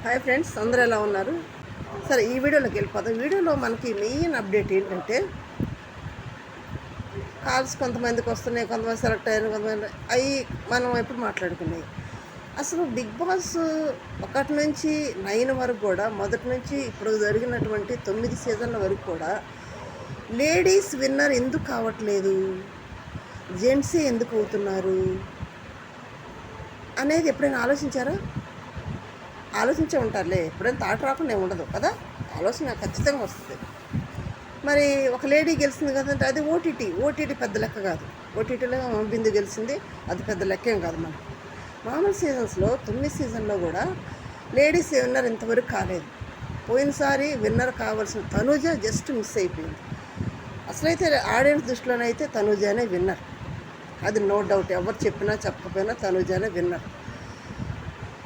Hi friends, అందరూ ఎలా ఉన్నారు? సరే, ఈ వీడియోలోకి వెళ్ళిపోతాం. వీడియోలో మనకి మెయిన్ అప్డేట్ ఏంటంటే, కాల్స్ కొంతమందికి వస్తున్నాయి, కొంతమంది సెలెక్ట్ అయ్యారు, కొంతమంది అవి మనం ఎప్పుడు మాట్లాడుకున్నాయి. అసలు బిగ్ బాస్ 1 నుంచి 9 వరకు కూడా, మొదటి నుంచి ఇప్పుడు జరిగినటువంటి 9 సీజన్ల వరకు కూడా లేడీస్ విన్నర్ ఎందుకు కావట్లేదు, జెంట్సే ఎందుకు అవుతున్నారు అనేది ఎప్పుడైనా ఆలోచించారా? ఆలోచించే ఉంటారులే, ఎప్పుడైనా థాట్ రాకుండా ఉండదు కదా, ఆలోచన ఖచ్చితంగా వస్తుంది. మరి ఒక లేడీ గెలిచింది కదంటే అది ఓటీటీ పెద్ద లెక్క కాదు. ఓటీటీలో బిందు గెలిచింది, అది పెద్ద లెక్కేం కాదు. మనకి మామూలు సీజన్స్లో 9 సీజన్లో కూడా లేడీస్ విన్నర్ ఇంతవరకు కాలేదు. పోయినసారి విన్నర్ కావాల్సిన తనూజ జస్ట్ మిస్ అయిపోయింది. అసలైతే ఆడియన్స్ దృష్టిలోనైతే తనూజానే విన్నర్, అది నో డౌట్. ఎవరు చెప్పినా చెప్పకపోయినా తనూజానే విన్నర్.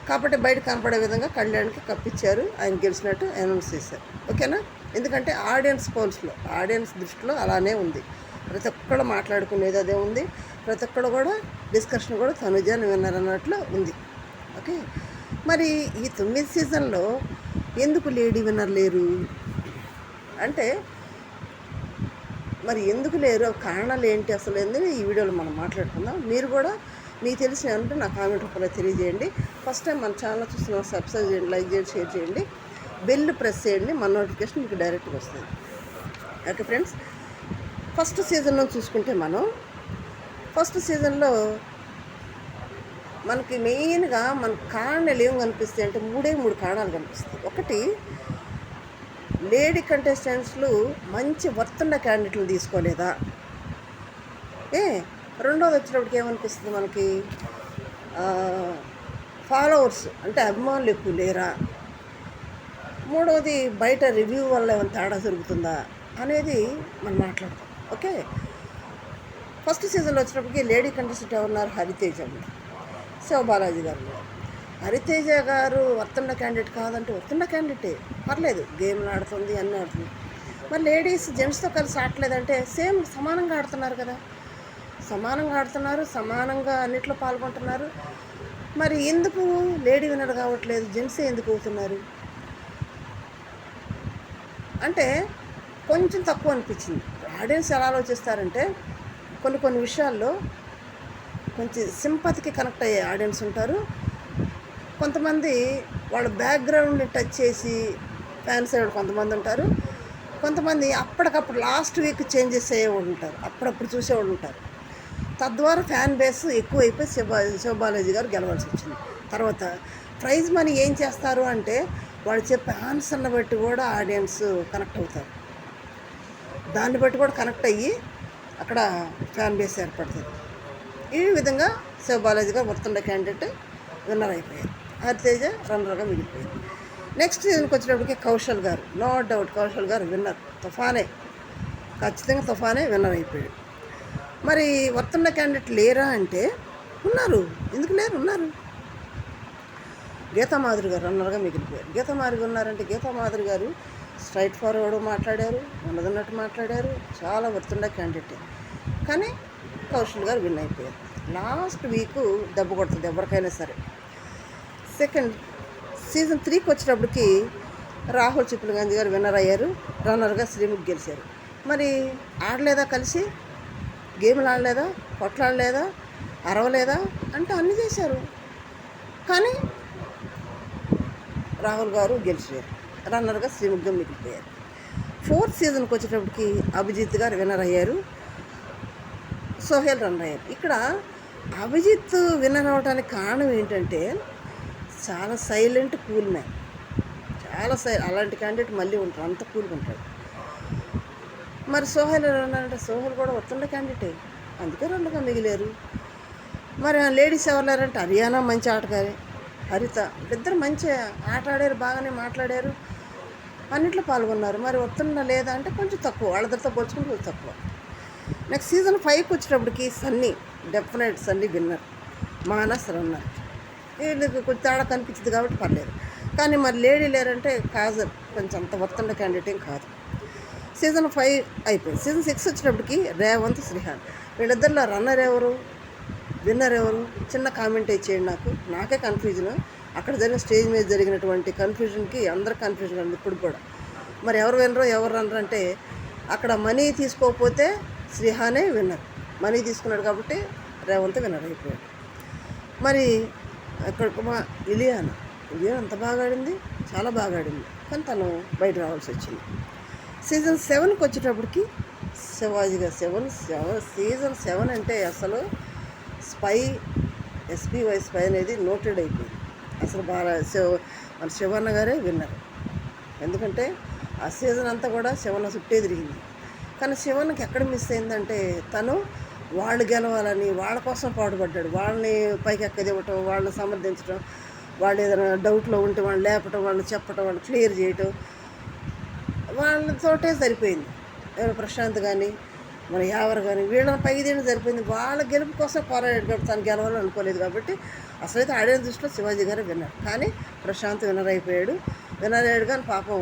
కాబట్టి బయట కనపడే విధంగా కళ్యాణ్కి కప్పిచ్చారు, ఆయన గెలిచినట్టు అనౌన్స్ చేశారు. ఓకేనా? ఎందుకంటే ఆడియన్స్ పోల్స్లో, ఆడియన్స్ దృష్టిలో అలానే ఉంది. ప్రతి ఒక్కళ్ళు మాట్లాడుకునేది అదే ఉంది, ప్రతి ఒక్కళ్ళు కూడా డిస్కషన్ కూడా తనుజాని విన్నర్ అన్నట్లు ఉంది. ఓకే, మరి ఈ 9 సీజన్లో ఎందుకు లేడీ విన్నర్ లేరు అంటే, మరి ఎందుకు లేరు, కారణాలు ఏంటి అసలు ఏంది ఈ వీడియోలో మనం మాట్లాడుకుందాం. మీరు కూడా మీకు తెలిసిన అంటే నా కామెంట్ రూపంలో తెలియజేయండి. ఫస్ట్ టైం మన ఛానల్ చూస్తున్న సబ్స్క్రైబ్ చేయండి, లైక్ చేయండి, షేర్ చేయండి, బెల్ ప్రెస్ చేయండి, మన నోటిఫికేషన్ మీకు డైరెక్ట్గా వస్తుంది. ఓకే ఫ్రెండ్స్, ఫస్ట్ సీజన్లో చూసుకుంటే మనం ఫస్ట్ సీజన్లో మనకి మెయిన్గా మనకు కారణాలు ఏం కనిపిస్తాయి అంటే 3 కారణాలు కనిపిస్తాయి. ఒకటి, లేడీ కంటెస్టెంట్స్లు మంచి వర్తున్న క్యాండిడేట్లు తీసుకోలేదా. రెండోది వచ్చినప్పటికి ఏమనిపిస్తుంది మనకి, ఫాలోవర్స్ అంటే అభిమానులు ఎక్కువ లేరా. మూడవది, బయట రివ్యూ వల్ల ఏమైనా తేడా జరుగుతుందా అనేది మనం మాట్లాడతాం. ఓకే, ఫస్ట్ సీజన్లో వచ్చినప్పటికీ లేడీ కంటెస్టెంట్ ఎవరున్నారు, హరితేజ ఉన్నారు, శివబాలాజీ గారు ఉన్నారు. హరితేజ గారు వర్తున్న క్యాండిడేట్ కాదంటే వర్తున్న క్యాండిడేటే, పర్లేదు, గేమ్లు ఆడుతుంది, అన్నీ ఆడుతుంది. మరి లేడీస్ జెంట్స్తో కలిసి ఆడలేదంటే సేమ్ సమానంగా ఆడుతున్నారు కదా, సమానంగా ఆడుతున్నారు, సమానంగా అన్నిట్లో పాల్గొంటున్నారు. మరి ఎందుకు లేడీ విన్నర్ కావట్లేదు, జెంట్సే ఎందుకు అవుతున్నారు అంటే కొంచెం తక్కువ అనిపించింది. ఆడియన్స్ ఎలా ఆలోచిస్తారంటే, కొన్ని విషయాల్లో కొంచెం సింపతికి కనెక్ట్ అయ్యే ఆడియన్స్ ఉంటారు. కొంతమంది వాళ్ళ బ్యాక్గ్రౌండ్ని టచ్ చేసి ఫ్యాన్స్ అయ్యేవాడు కొంతమంది ఉంటారు. కొంతమంది అప్పటికప్పుడు లాస్ట్ వీక్ చేంజెస్ అయ్యేవాడు ఉంటారు, అప్పుడప్పుడు చూసేవాళ్ళు ఉంటారు. తద్వారా ఫ్యాన్ బేస్ ఎక్కువైపోయి శివబాలాజీ గారు గెలవాల్సి వచ్చింది. తర్వాత ప్రైజ్ మనీ ఏం చేస్తారు అంటే, వాళ్ళు చెప్పే ఆన్సర్ని బట్టి కూడా ఆడియన్స్ కనెక్ట్ అవుతారు, దాన్ని బట్టి కూడా కనెక్ట్ అయ్యి అక్కడ ఫ్యాన్ బేస్ ఏర్పడుతుంది. ఈ విధంగా శివబాలాజీ గారు వర్తుండ క్యాండిడేట్ విన్నర్ అయిపోయారు, హరితేజ రన్నర్గా మిగిలిపోయింది. నెక్స్ట్ సీజన్కి వచ్చేటప్పటికి కౌశల్ గారు, నో డౌట్ కౌశల్ గారు విన్నర్, తుఫానే, ఖచ్చితంగా తుఫానే విన్నర్ అయిపోయాడు. మరి వర్తున్న క్యాండిడేట్ లేరా అంటే ఉన్నారు, ఎందుకు లేరు, ఉన్నారు. గీతామాధురి గారు రన్నర్గా మిగిలిపోయారు. గీతామాధురి ఉన్నారంటే గీతామాధురి గారు స్ట్రైట్ ఫార్వర్డ్ మాట్లాడారు, ఉన్నదన్నట్టు మాట్లాడారు, చాలా వర్తుండ క్యాండిడేట్. కానీ కౌశల్ గారు విన్ అయిపోయారు. లాస్ట్ వీక్ దెబ్బ కొడుతుంది ఎవరికైనా సరే. సెకండ్ సీజన్ 3కి వచ్చేటప్పటికి రాహుల్ చిప్పులగంజ్ గారు విన్నర్ అయ్యారు, రన్నర్గా శ్రీముఖ్ గెలిచారు. మరి ఆడలేదా, కలిసి గేమ్లు ఆడలేదా, కొట్లాడలేదా, అరవలేదా అంటే అన్నీ చేశారు. కానీ రాహుల్ గారు గెలిచారు, రన్నర్గా శ్రీముఖం మిగిలిపోయారు. 4th సీజన్కి వచ్చేటప్పటికి అభిజిత్ గారు విన్నర్ అయ్యారు, సోహెల్ రన్నర్ అయ్యారు. ఇక్కడ అభిజిత్ విన్నర్ అవ్వడానికి కారణం ఏంటంటే, చాలా సైలెంట్, కూల్ మ్యాన్, చాలా అలాంటి క్యాండిడేట్ మళ్ళీ ఉంటారు, అంత కూల్గా ఉంటాడు. మరి సోహెల్ ఉన్నారంటే సోహెల్ కూడా వస్తుండే క్యాండిడేటే, అందుకే రెండుగా మిగిలారు. మరి లేడీస్ ఎవరు లేరంటే హరియానా మంచి ఆటగారే, హరిత, ఇద్దరు మంచి ఆట ఆడారు, బాగానే మాట్లాడారు, అన్నింటిలో పాల్గొన్నారు. మరి వస్తుండ లేదా అంటే కొంచెం తక్కువ, వాళ్ళతో పోల్చుకుంటే కొంచెం తక్కువ. నెక్స్ట్ సీజన్ 5కి వచ్చేటప్పటికి Sunny, definite Sunny winner, Manas runner. వీళ్ళకి కొంచెం తేడా కనిపించింది కాబట్టి పర్లేదు. కానీ మరి లేడీ లేరంటే కాజల్ కొంచెం అంత వస్తుండే క్యాండిడేట్ ఏం కాదు. సీజన్ 5 అయిపోయింది. సీజన్ 6 వచ్చినప్పటికి రేవంత్, శ్రీహాన్, వీళ్ళిద్దరిలో రన్నర్ ఎవరు, విన్నర్ ఎవరు, చిన్న కామెంట్ చేయండి. నాకే కన్ఫ్యూజన్. అక్కడ జరిగిన స్టేజ్ మీద జరిగినటువంటి కన్ఫ్యూజన్కి అందరు కన్ఫ్యూజన్ ఉంది ఇప్పుడు కూడా. మరి ఎవరు వినరు ఎవరు రనరు అంటే అక్కడ మనీ తీసుకోకపోతే శ్రీహానే విన్నర్. మనీ తీసుకున్నాడు కాబట్టి రేవంత్ విన్నర్ అయిపోయాడు. మరి ఇక్కడ ఇలియానా అంత బాగా ఆడింది, చాలా బాగా ఆడింది, కానీ తను బయట రావాల్సి వచ్చింది. సీజన్ 7కి వచ్చేటప్పటికి శివాజీ గారు సీజన్ 7 అంటే అసలు స్పై SPY స్పై అనేది నోటెడ్ అయిపోయింది. అసలు మన శివన్న గారే విన్నర్. ఎందుకంటే ఆ సీజన్ అంతా కూడా శివన్న చుట్టే తిరిగింది. కానీ శివన్నకి ఎక్కడ మిస్ అయిందంటే తను వాళ్ళు గెలవాలని వాళ్ళ కోసం పాటుపడ్డాడు. వాళ్ళని పైకి ఎక్కదివ్వటం, వాళ్ళని సమర్థించడం, వాళ్ళు ఏదైనా డౌట్లో ఉంటే వాళ్ళు లేపటం, వాళ్ళని చెప్పటం, వాళ్ళు క్లియర్ చేయటం, వాళ్ళతోటే సరిపోయింది. ఎవరు ప్రశాంత్ కానీ మన యావర్ కానీ వీళ్ళని పైకి తీయడం సరిపోయింది. వాళ్ళ గెలుపు కోసం పోరాడాడు కాబట్టి తను గెలవాలని అనుకోలేదు. కాబట్టి అసలైతే ఆడిన దృష్టిలో శివాజీ గారే విన్నర్. కానీ ప్రశాంత్ విన్నర్ అయిపోయాడు. విన్నర్ అయ్యాడు కానీ పాపం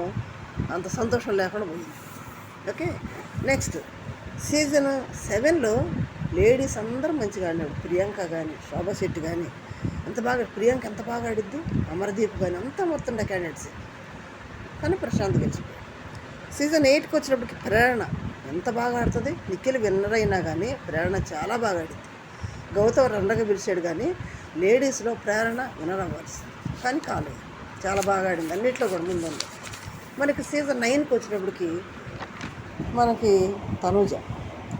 అంత సంతోషం లేకుండా పోయింది. ఓకే, నెక్స్ట్ సీజన్ 7లో లేడీస్ అందరూ మంచిగా ఆడినాడు. ప్రియాంక కానీ శోభా శెట్టి కానీ ప్రియాంక ఎంత బాగా ఆడిద్ది, అమర్దీప్ కానీ అంతా మొత్తం క్యాండిడేట్స్. కానీ ప్రశాంత్ గెలిచిపోయాడు. సీజన్ 8కి వచ్చినప్పటికి ప్రేరణ ఎంత బాగా ఆడుతుంది. నిఖిల్ విన్నర్ అయినా కానీ ప్రేరణ చాలా బాగా ఆడింది. గౌతమ్ రన్నర్గా పిలిచాడు కానీ లేడీస్లో ప్రేరణ విన్నర్ అవ్వాల్సింది, కానీ కాలేదు. చాలా బాగా ఆడింది అన్నింటిలో కూడా ముందుంది. మనకి సీజన్ 9కి వచ్చినప్పటికి మనకి తనూజ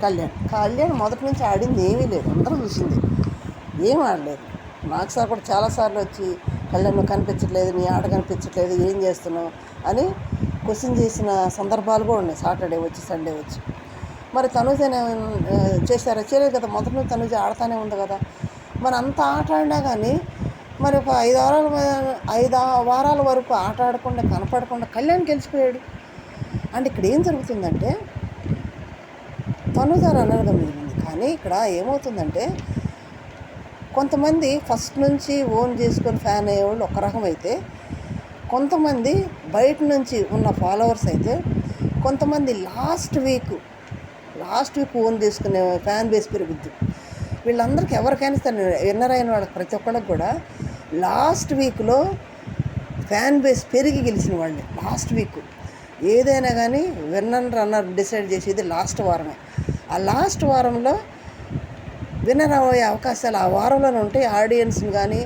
కళ్యాణ్ మొదటి నుంచి ఆడింది ఏమీ లేదు. అందరూ చూసింది, ఏం ఆడలేదు. నాకు సార్ కూడా చాలాసార్లు వచ్చి కళ్యాణ్ నువ్వు కనిపించట్లేదు, నీ ఆట కనిపించట్లేదు, ఏం చేస్తున్నావు అని క్వశ్చన్ చేసిన సందర్భాలు కూడా ఉన్నాయి. సాటర్డే వచ్చి సండే వచ్చి. మరి తనూజ చేశారా? చేయలేదు కదా. మొదటి నుంచి తనూజ ఆడుతూనే ఉంది కదా. మరి అంత ఆట ఆడినా కానీ మరి ఒక 5 వారాల వరకు ఆట ఆడకుండా కనపడకుండా కళ్యాణ్ గెలిచిపోయాడు. అంటే ఇక్కడ ఏం జరుగుతుందంటే తనూజ రన్నర్గా మిగిలింది. కానీ ఇక్కడ ఏమవుతుందంటే కొంతమంది ఫస్ట్ నుంచి ఓన్ చేసుకొని ఫ్యాన్ అయ్యేవాళ్ళు ఒక రకం అయితే, కొంతమంది బయట నుంచి ఉన్న ఫాలోవర్స్ అయితే, కొంతమంది లాస్ట్ వీక్ ఓన్ చేసుకునే ఫ్యాన్ బేస్ పెరుగుద్ది. వీళ్ళందరికీ ఎవరికైనా సరే విన్నర్ అయిన వాళ్ళకి ప్రతి ఒక్కళ్ళకి కూడా లాస్ట్ వీక్లో ఫ్యాన్ బేస్ పెరిగి గెలిచిన వాళ్ళే. లాస్ట్ వీక్ ఏదైనా కానీ విన్నర్ రన్నర్ డిసైడ్ చేసేది లాస్ట్ వారమే. ఆ లాస్ట్ వారంలో విన్నర్ అయ్యే అవకాశాలు ఆ వారంలోనే ఉంటాయి. ఆడియన్స్ని కానీ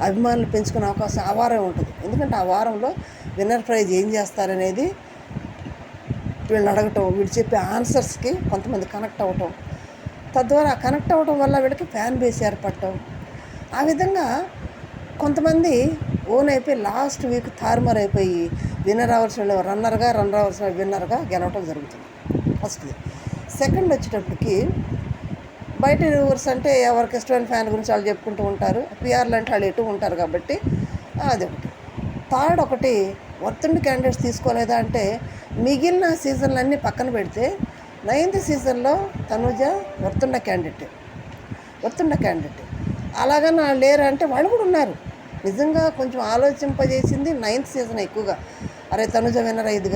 అభిమానులు పెంచుకునే అవకాశం ఆ వారం ఉంటుంది. ఎందుకంటే ఆ వారంలో విన్నర్ ప్రైజ్ ఏం చేస్తారనేది వీళ్ళని అడగటం, వీళ్ళు చెప్పే ఆన్సర్స్కి కొంతమంది కనెక్ట్ అవ్వటం, తద్వారా కనెక్ట్ అవ్వటం వల్ల వీళ్ళకి ఫ్యాన్ బేస్ ఏర్పడటం. ఆ విధంగా కొంతమంది ఓన్ అయిపోయి లాస్ట్ వీక్ తారుమారు అయిపోయి విన్నర్ అవ్వాల్సిన రన్నర్ అవ్వాల్సిన విన్నర్గా గెలవటం జరుగుతుంది. ఫస్ట్ది. సెకండ్ వచ్చేటప్పటికి బయట రివర్స్ అంటే ఎవరికి ఇష్టమైన ఫ్యాన్ గురించి వాళ్ళు చెప్పుకుంటూ ఉంటారు. పిఆర్లు అంటే వాళ్ళు ఎటు ఉంటారు కాబట్టి అది ఒకటి. థర్డ్ ఒకటి వర్తుండి క్యాండిడేట్స్ తీసుకోలేదా అంటే మిగిలిన సీజన్లన్నీ పక్కన పెడితే 9th సీజన్లో తనూజ వర్తుండ క్యాండిడేట్. అలాగని వాళ్ళు లేరు అంటే వాళ్ళు కూడా ఉన్నారు. నిజంగా కొంచెం ఆలోచింపజేసింది 9th సీజన్ ఎక్కువగా. అరే తనూజ విన్నర్ అయింది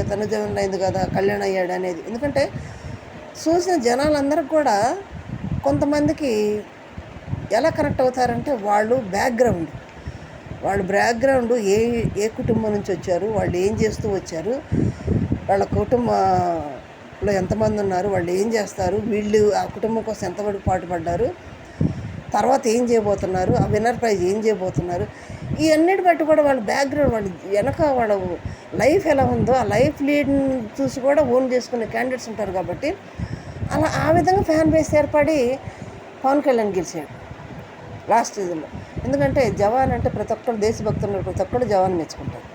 కదా కళ్యాణ్ అయ్యాడు అనేది. ఎందుకంటే చూసిన జనాలందరికీ కూడా కొంతమందికి ఎలా కనెక్ట్ అవుతారంటే వాళ్ళు బ్యాక్గ్రౌండ్ ఏ కుటుంబం నుంచి వచ్చారు, వాళ్ళు ఏం చేస్తూ వచ్చారు, వాళ్ళ కుటుంబంలో ఎంతమంది ఉన్నారు, వాళ్ళు ఏం చేస్తారు, వీళ్ళు ఆ కుటుంబం కోసం ఎంతవరకు పాటుపడ్డారు, తర్వాత ఏం చేయబోతున్నారు, ఆ విన్నర్ ప్రైజ్ ఏం చేయబోతున్నారు, ఈ అన్నిటి బట్టి కూడా వాళ్ళ బ్యాక్గ్రౌండ్, వాళ్ళ వెనక వాళ్ళ లైఫ్ ఎలా ఉందో ఆ లైఫ్ లీడ్ని చూసి కూడా ఓన్ చేసుకునే క్యాండిడేట్స్ ఉంటారు. కాబట్టి అలా ఆ విధంగా ఫ్యాన్ బేస్ ఏర్పడి పవన్ కళ్యాణ్ గెలిచాడు లాస్ట్ సీజన్లో. ఎందుకంటే జవాన్ అంటే ప్రతి ఒక్కరు దేశభక్తులు, ప్రతి ఒక్కరు జవాన్ మెచ్చుకుంటారు.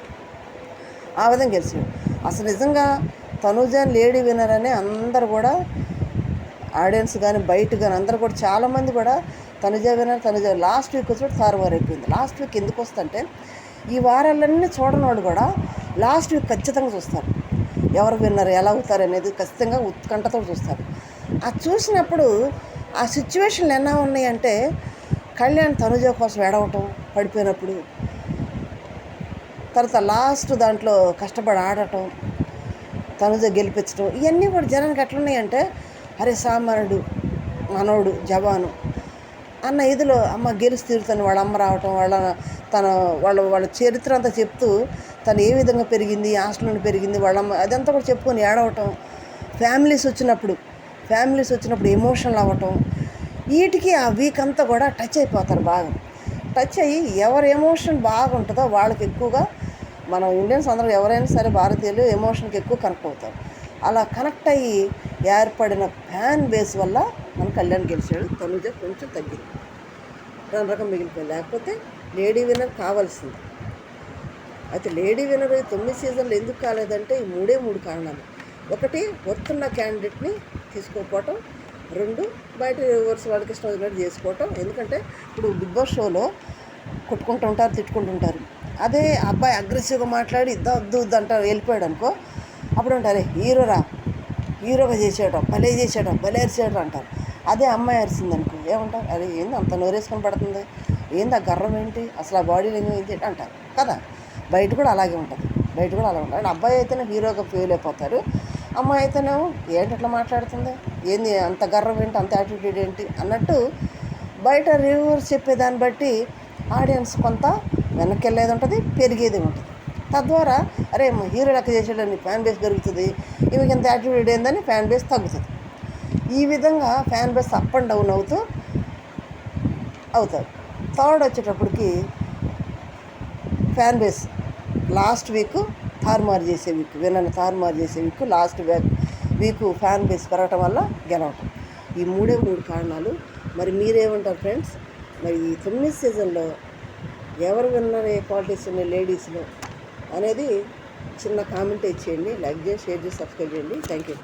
ఆ విధంగా గెలిచాడు. అసలు నిజంగా తనూజ లేడీ విన్నర్ అని అందరు కూడా ఆడియన్స్ కానీ బయట కానీ అందరూ కూడా చాలామంది కూడా తనూజ విన్నర్ లాస్ట్ వీక్ వచ్చి తారుమారు అయిపోయింది. లాస్ట్ వీక్ ఎందుకు వస్తుంటే ఈ వారాలన్నీ చూడని వాళ్ళు కూడా లాస్ట్ వీక్ ఖచ్చితంగా చూస్తారు. ఎవరు విన్నర్ ఎలా అవుతారు అనేది ఖచ్చితంగా ఉత్కంఠతో చూస్తారు. అది చూసినప్పుడు ఆ సిచ్యువేషన్లు ఎలా ఉన్నాయంటే కళ్యాణ్ తనూజ కోసం ఎడవటం పడిపోయినప్పుడు, తర్వాత లాస్ట్ దాంట్లో కష్టపడి ఆడటం, తనూజ గెలిపించడం, ఇవన్నీ కూడా జనానికి ఎట్లున్నాయంటే అరే సామాన్యుడు మనోడు జవాను అన్న ఇదిలో అమ్మ గెలిచి తీరుతాను, వాళ్ళ అమ్మ రావటం, వాళ్ళ చరిత్ర అంతా చెప్తూ తను ఏ విధంగా పెరిగింది, హాస్టల్లో పెరిగింది, వాళ్ళమ్మ అదంతా కూడా చెప్పుకొని ఏడవటం, ఫ్యామిలీస్ వచ్చినప్పుడు ఎమోషనల్ అవ్వటం, వీటికి ఆ వీక్ అంతా కూడా టచ్ అయిపోతారు బాగా. టచ్ అయ్యి ఎవరి ఎమోషన్ బాగుంటుందో వాళ్ళకి ఎక్కువగా, మనం ఇండియన్స్ అందరూ ఎవరైనా సరే భారతీయులు ఎమోషన్కి ఎక్కువ కనెక్ట్ అవుతారు. అలా కనెక్ట్ అయ్యి ఏర్పడిన ఫ్యాన్ బేస్ వల్ల మన కళ్యాణ్ గెలిచాడు. తనుజ కొంచెం తగ్గింది, రకం మిగిలిపోయింది. లేకపోతే లేడీ విన్నర్ కావాల్సింది. అయితే లేడీ విన్నర్ 9 సీజన్లు ఎందుకు కాలేదంటే ఈ మూడు కారణాలు. ఒకటి, వస్తున్న క్యాండిడేట్ని తీసుకోకపోవటం. 2, బయట రివర్స్ వాళ్ళకి ఇష్టం వచ్చినట్టు చేసుకోవటం. ఎందుకంటే ఇప్పుడు బిగ్ బాస్ షోలో కొట్టుకుంటూ ఉంటారు, తిట్టుకుంటుంటారు. అదే అబ్బాయి అగ్రెసివ్గా మాట్లాడి వద్దు అంటారు, వెళ్ళిపోయాడు అనుకో, అప్పుడు అంటారు హీరోగా చేసాడు, భలే అరిచాడు అంటారు. అదే అమ్మాయి అరిచింది అనుకో ఏమంటారు, అరే ఏంది అంత నోరేసుకొని పడుతుంది, ఏంది ఆ గర్వం ఏంటి, అసలు ఆ బాడీ లాంగ్వేజ్ ఏంటి అంటారు కదా. బయట కూడా అలాగే ఉంటుంది. అండ్ అబ్బాయి అయితేనే హీరోగా ఫెయిల్ అయిపోతారు, అమ్మాయి అయితేనేమో ఏంటి అట్లా మాట్లాడుతుంది, ఏంది అంత గర్వం ఏంటి, అంత యాటిట్యూడ్ ఏంటి అన్నట్టు బయట రివ్యూవర్స్ చెప్పేదాన్ని బట్టి ఆడియన్స్ కొంత వెనక్కి వెళ్ళేది ఉంటుంది, పెరిగేది ఉంటుంది. తద్వారా అరే హీరో లెక్క చేసేటని ఫ్యాన్ బేస్ పెరుగుతుంది, ఈమెకి ఎంత యాటిట్యూడ్ ఏందని ఫ్యాన్ బేస్ తగ్గుతుంది. ఈ విధంగా fan base up and down అవుతారు. థర్డ్ వచ్చేటప్పటికి ఫ్యాన్ బేస్ లాస్ట్ వీక్ తారుమారు చేసే వీక్, విన్నర్ని తారుమారు చేసే week, last week fan base పెరగటం వల్ల గెలవటం. ఈ 3 కారణాలు. మరి మీరేమంటారు ఫ్రెండ్స్? మరి ఈ 9 సీజన్లో ఎవరు విన్నర్, ఏ క్వాలిటీస్ ఉన్నాయి లేడీస్లో అనేది చిన్న కామెంట్ ఇచ్చేయండి. లైక్ చేసి, షేర్ చేసి, సబ్స్క్రైబ్ చేయండి. Thank you.